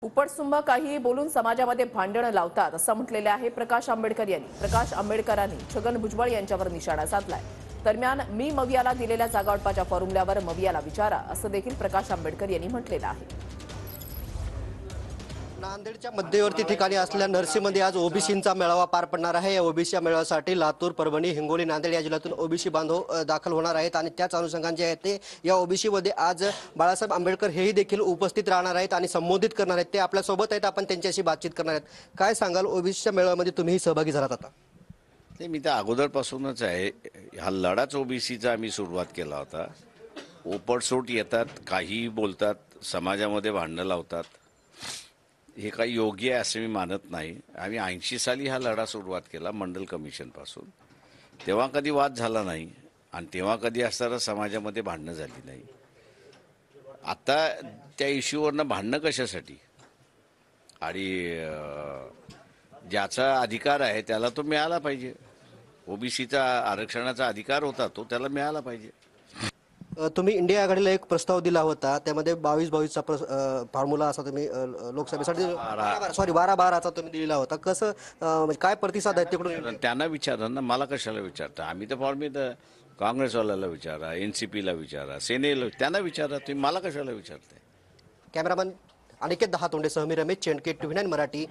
उपटसुंभ काही बोलून समाजामध्ये भांडण लावतात असं म्हटलेले आहे प्रकाश आंबेडकर यांनी। प्रकाश आंबेडकरांनी छगन भुजबळ यांच्यावर निशाणा साधलाय। दरम्यान मी मवियाला दिलेल्या जागावाटपाच्या फॉर्म्युल्यावर मवियाला विचारा असं देखील प्रकाश आंबेडकर यांनी म्हटलेलं आहे। नांदेडच्या मध्यवर्ती ठिकाणी असलेल्या नरसीमध्ये आज ओबीसींचा मेळावा पार पडणार आहे। या ओबीसी मेळाव्यासाठी लातूर, परभणी, हिंगोली, नांदेड या जिल्ह्यातून ओबीसी बांधव दाखल होणार आहेत आणि त्याच अनुषंगाने जे आहे ते या ओबीसी मध्ये आज बाळासाहेब आंबेडकर हेही देखील उपस्थित राहणार आहेत आणि संबोधित करणार आहेत। ते आपल्या सोबत आहेत, आपण त्यांच्याशी बातचीत करणार आहेत। काय सांगाल, ओबीसीच्या मेळाव्यामध्ये तुम्हीही सहभागी झालात आता? ते मी तर अगोदरपासूनच आहे। हा लढाच ओबीसीचा आम्ही सुरुवात केला होता। उपटसूट येतात, काहीही बोलतात, समाजामध्ये भांडणं लावतात, हे काही योग्य आहे असं मी मानत नाही। आम्ही 80 साली हा लढा सुरुवात केला मंडल कमिशनपासून। तेव्हा कधी वाद झाला नाही आणि तेव्हा कधी असताना समाजामध्ये भांडणं झाली नाही। आता त्या इश्यूवरनं भांडणं कशासाठी? आणि ज्याचा अधिकार आहे त्याला तो मिळाला पाहिजे। ओबीसीचा आरक्षणाचा अधिकार होता तो त्याला मिळाला पाहिजे। तुम्ही इंडिया आघाडीला एक प्रस्ताव दिला होता, त्यामध्ये 22-22चा फॉर्म्युला असा तुम्ही लोकसभेसाठी 12-12चा तुम्ही दिलेला होता। कसं म्हणजे काय प्रतिसाद आहे तिकडून? त्यांना विचारा ना, मला कशाला विचारता? आम्ही तर फॉर्म्युला काँग्रेसवाल्याला विचारा, एनसीपीला विचारा, सेनेला, त्यांना विचारा, तुम्ही मला कशाला विचारताय? कॅमेरामन अनिकेत दहातोंडेसह मी रमेश चेंडके, TV9 मराठी।